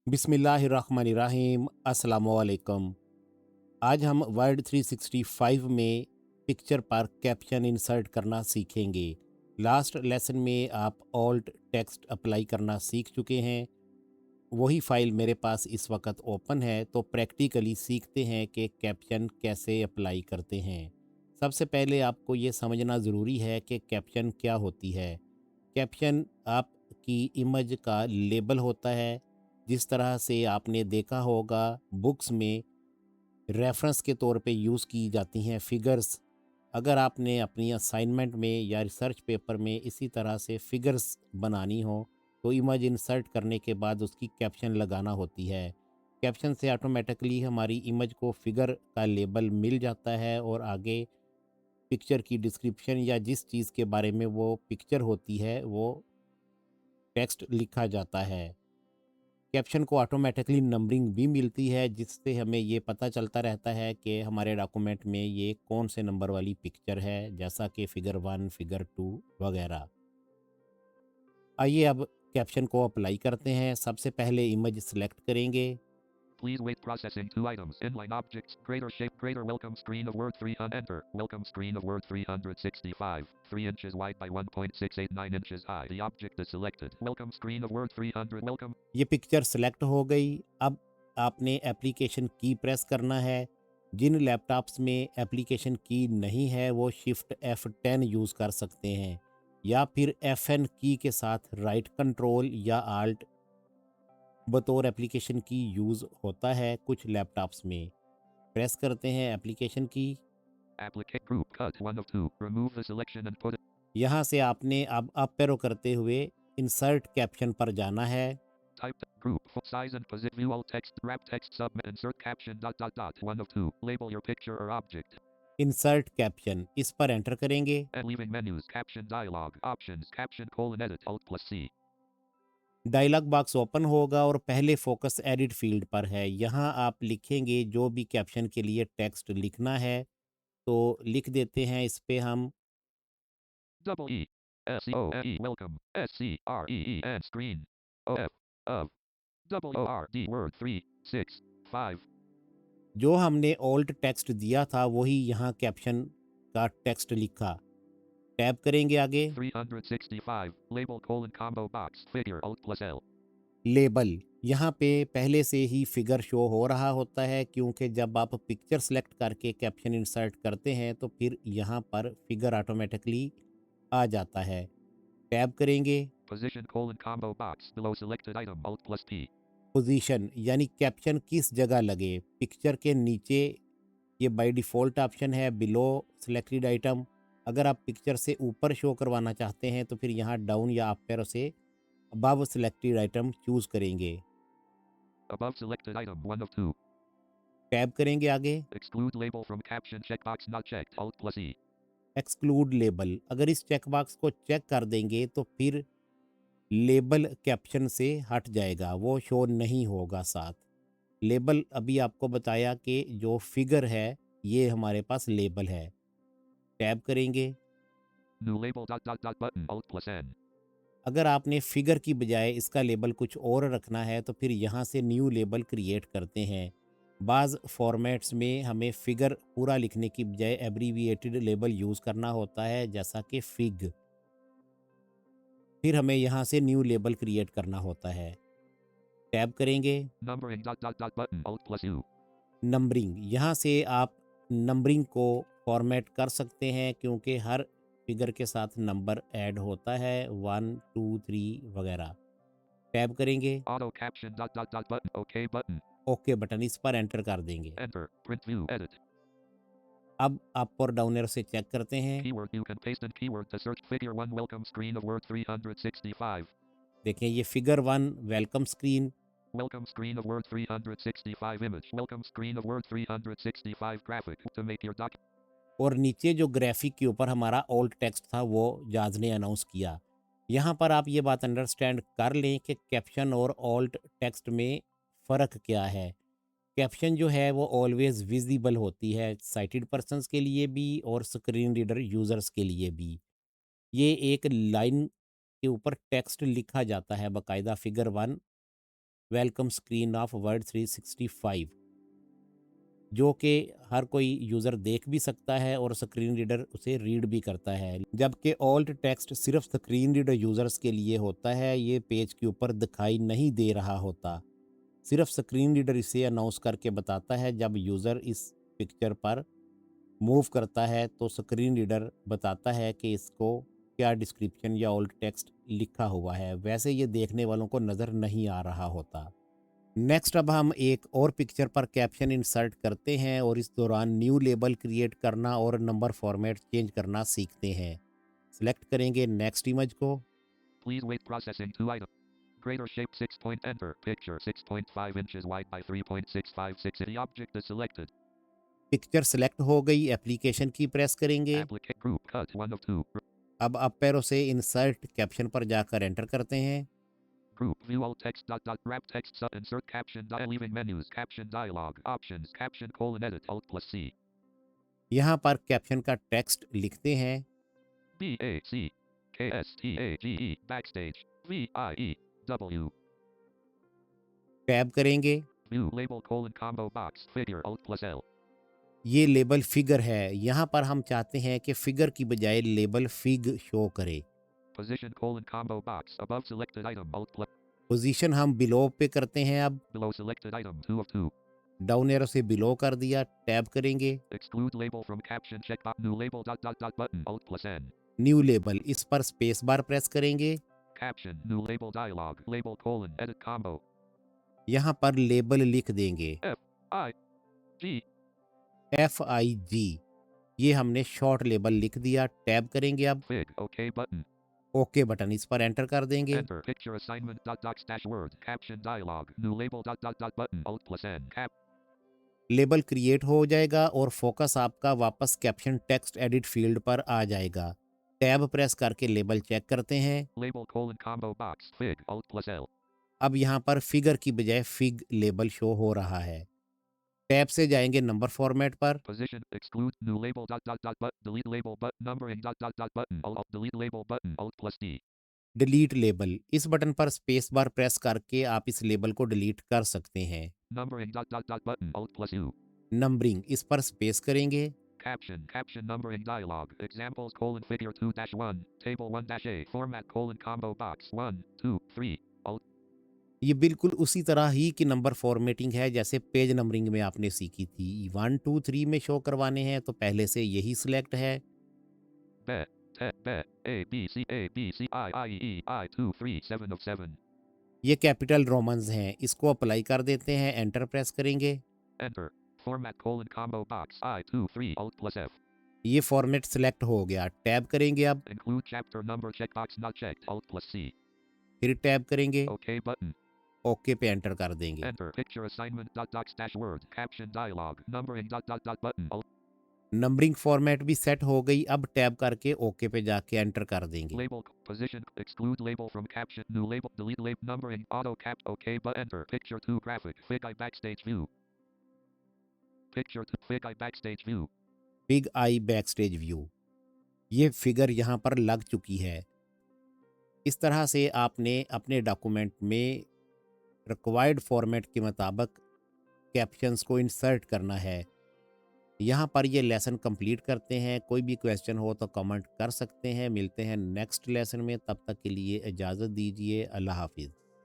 बिस्मिल्लाहिर्रहमानिर्रहीम अस्सलामुअलैकुम। आज हम वर्ड 365 में पिक्चर पर कैप्शन इंसर्ट करना सीखेंगे। लास्ट लेसन में आप ऑल्ट टेक्स्ट अप्लाई करना सीख चुके हैं। वही फाइल मेरे पास इस वक्त ओपन है, तो प्रैक्टिकली सीखते हैं कि कैप्शन कैसे अप्लाई करते हैं। सबसे पहले आपको ये समझना ज़रूरी है कि कैप्शन क्या होती है। कैप्शन आपकी इमेज का लेबल होता है। जिस तरह से आपने देखा होगा बुक्स में रेफरेंस के तौर पे यूज़ की जाती हैं फिगर्स। अगर आपने अपनी असाइनमेंट में या रिसर्च पेपर में इसी तरह से फिगर्स बनानी हो, तो इमेज इंसर्ट करने के बाद उसकी कैप्शन लगाना होती है। कैप्शन से ऑटोमेटिकली हमारी इमेज को फिगर का लेबल मिल जाता है और आगे पिक्चर की डिस्क्रिप्शन या जिस चीज़ के बारे में वो पिक्चर होती है वो टेक्स्ट लिखा जाता है। कैप्शन को ऑटोमेटिकली नंबरिंग भी मिलती है, जिससे हमें ये पता चलता रहता है कि हमारे डॉक्यूमेंट में ये कौन से नंबर वाली पिक्चर है, जैसा कि फिगर 1, फिगर 2 वगैरह। आइए अब कैप्शन को अप्लाई करते हैं। सबसे पहले इमेज सेलेक्ट करेंगे। Please wait processing 2 items. Inline objects. Greater shape. Greater welcome screen of Word 300. Enter. Welcome screen of Word 365. 3 inches wide by 1.689 inches high. The object is selected. Welcome screen of Word 300. Welcome. ये picture select हो गई। अब आपने application की press करना है। जिन laptops में application की नहीं है वो शिफ्ट F10 यूज़ कर सकते हैं, या फिर FN की के साथ राइट कंट्रोल या आल्ट बतौर एप्लीकेशन की यूज़ होता है कुछ लैपटॉप्स में। प्रेस करते हैं एप्लीकेशन की। Applicate group cut 1 of 2. Remove the selection and put it. यहाँ से आपने अब अप एरो करते हुए इंसर्ट कैप्शन पर जाना है। Type group size and position. View all text. Wrap text submit. Insert caption dot dot dot. 1 of 2. Label your picture or object. Insert caption इस पर एंटर करेंगे। And leaving menus. Caption dialog. Options. Caption colon edit. Alt plus C. Dialog box open होगा और पहले focus edit field पर है। यहाँ आप लिखेंगे जो भी कैप्शन के लिए टेक्स्ट लिखना है, तो लिख देते हैं इस पे हम। Double E. S E O N E. Welcome. S C R E E N screen. O F of W O R D word 3 6 5. जो हमने ऑल्ट टेक्स्ट दिया था वही यहाँ कैप्शन का टेक्स्ट लिखा। टैब करेंगे आगे। 365 label colon combo box figure alt plus L. Label, यहाँ पे पहले से ही फिगर शो हो रहा होता है, क्योंकि जब आप पिक्चर सेलेक्ट करके कैप्शन इंसर्ट करते हैं तो फिर यहाँ पर फिगर ऑटोमेटिकली आ जाता है। टैब करेंगे। Position colon combo box below selected item alt plus P. Position यानी कैप्शन किस जगह लगे, पिक्चर के नीचे ये बाय डिफ़ॉल्ट ऑप्शन है बिलो सेलेक्टेड आइटम। अगर आप पिक्चर से ऊपर शो करवाना चाहते हैं तो फिर यहाँ डाउन या अप एरो से अबव सेलेक्टेड आइटम चूज़ करेंगे। Above selected item 1 of 2. Tab करेंगे आगे। Exclude label from caption checkbox not checked alt plus E. Exclude label, अगर इस चेक बॉक्स को चेक कर देंगे तो फिर लेबल कैप्शन से हट जाएगा, वो शो नहीं होगा साथ। लेबल अभी आपको बताया कि जो फिगर है ये हमारे पास लेबल है। टैब करेंगे। New label dot dot dot button alt plus N. अगर आपने फिगर की बजाय इसका लेबल कुछ और रखना है तो फिर यहाँ से न्यू लेबल क्रिएट करते हैं। बाज़ फॉर्मेट्स में हमें फिगर पूरा लिखने की बजाय एब्रीविएटेड लेबल यूज़ करना होता है, जैसा कि फिग। फिर हमें यहाँ से न्यू लेबल क्रिएट करना होता है। टैब करेंगे। Numbering dot dot dot button alt plus U. Numbering, यहाँ से आप नंबरिंग को फॉर्मेट कर सकते हैं, क्योंकि हर फिगर के साथ नंबर ऐड होता है 1 2 3 वगैरह। टैब करेंगे। Auto caption dot dot dot button OK button. Okay button इस पर एंटर कर देंगे। Enter. Print view edit. अब अप और डाउन एरो से चेक करते हैं। Keyword you can paste in keyword to search figure 1 welcome screen of Word 365. देखें ये figure 1 welcome screen. Welcome screen of Word 365 image. Welcome screen of Word 365 graphic to make your doc. और नीचे जो graphic के ऊपर हमारा old text था वो जाज ने अनाउंस किया। यहाँ पर आप ये बात अंडरस्टैंड कर लें कि कैप्शन और ओल्ड टेक्स्ट में फ़र्क क्या है। कैप्शन जो है वो ऑलवेज़ विजिबल होती है साइटेड पर्सन्स के लिए भी और स्क्रीन रीडर यूज़र्स के लिए भी। ये एक लाइन के ऊपर टेक्स्ट लिखा जाता है बाकायदा। Figure 1 welcome screen of word 365, जो कि हर कोई यूज़र देख भी सकता है और स्क्रीन रीडर उसे रीड भी करता है। जबकि ऑल्ट टेक्स्ट सिर्फ स्क्रीन रीडर यूज़र्स के लिए होता है, ये पेज के ऊपर दिखाई नहीं दे रहा होता। सिर्फ स्क्रीन रीडर इसे अनाउंस करके बताता है। जब यूज़र इस पिक्चर पर मूव करता है तो स्क्रीन रीडर बताता है कि इसको क्या डिस्क्रिप्शन या ऑल्ट टेक्स्ट लिखा हुआ है। वैसे ये देखने वालों को नज़र नहीं आ रहा होता। नेक्स्ट अब हम एक और पिक्चर पर कैप्शन इंसर्ट करते हैं और इस दौरान न्यू लेबल क्रिएट करना और नंबर फॉर्मेट चेंज करना सीखते हैं। सिलेक्ट करेंगे नेक्स्ट इमेज को। Please wait processing 2 item. Crater shape 6 point enter. Picture 6.5 inches wide by 3.656. The object is selected. Picture select हो गई, एप्लीकेशन की प्रेस करेंगे। Applicate group cut 1 of 2. अब अप एरो से इंसर्ट कैप्शन पर जाकर एंटर करते हैं। Group view alt text wrap text sub insert caption leaving menus caption dialog options caption colon edit alt plus C. यहाँ पर कैप्शन का टेक्स्ट लिखते हैं। BACKSTAGE backstage VIE W tab करेंगे। view label colon combo box figure alt plus L. ये label figure है। यहाँ पर हम चाहते हैं कि फिगर की बजाय लेबल फिग शो करे। Position colon combo box above selected item alt plus position हम बिलो पे करते हैं। अब below selected item 2 of 2. Down arrow से बिलो कर दिया, टैब करेंगे। Exclude label from caption checkbox new label button alt plus N. New label, इस पर स्पेस बार प्रेस करेंगे। Caption new label dialog label colon edit combo यहाँ पर label लिख देंगे FIG FIG। ये हमने शॉर्ट लेबल लिख दिया, टैब करेंगे। अब fig OK button. Okay button, इस पर एंटर कर देंगे। Enter picture assignment docs dash word caption dialog new label button alt plus N cap label create हो जाएगा और फोकस आपका वापस कैप्शन टेक्स्ट एडिट फील्ड पर आ जाएगा। टैब प्रेस करके लेबल चेक करते हैं। label colon combo box fig alt plus L. अब यहाँ पर फिगर की बजाय फिग लेबल शो हो रहा है। टैब से जाएंगे नंबर फॉर्मेट पर। Position exclude new label but delete label but numbering button alt delete label button alt plus D. Delete label, इस बटन पर स्पेस बार प्रेस करके आप इस लेबल को डिलीट कर सकते हैं। Numbering button alt plus U. Numbering, इस पर स्पेस करेंगे। Caption numbering dialog examples colon figure 2 dash 1 table 1 dash A format colon combo box 1 2 3 alt. ये बिल्कुल उसी तरह ही की नंबर फॉर्मेटिंग है जैसे पेज नंबरिंग में आपने सीखी थी। 1 2 3 में शो करवाने हैं तो पहले से यही सिलेक्ट है। B B A B C I 2 3 7 of 7. ये कैपिटल रोमन्स हैं, इसको अप्लाई कर देते हैं, एंटर प्रेस करेंगे। Enter format colon combo box I 2 3 alt plus F. ये फॉर्मेट सिलेक्ट हो गया, टैब करेंगे। अब Include chapter number checkbox not checked alt plus C. फिर टैब करेंगे, OK button. ओके पे एंटर कर देंगे। Enter picture assignment docs dash word caption dialog numbering button alt numbering format भी सेट हो गई। अब टैब करके ओके पे जाके एंटर कर देंगे। label position exclude label from caption new label delete label numbering auto cap OK but enter picture 2 graphic fig eye backstage view picture 2 fig eye backstage view big I backstage view, ये figure यहाँ पर लग चुकी है। इस तरह से आपने अपने डॉक्यूमेंट में रिक्वायर्ड फॉर्मेट के मुताबिक कैप्शंस को इंसर्ट करना है। यहाँ पर ये लेसन कंप्लीट करते हैं। कोई भी क्वेश्चन हो तो कमेंट कर सकते हैं। मिलते हैं नेक्स्ट लेसन में, तब तक के लिए इजाज़त दीजिए। अल्लाह हाफिज़।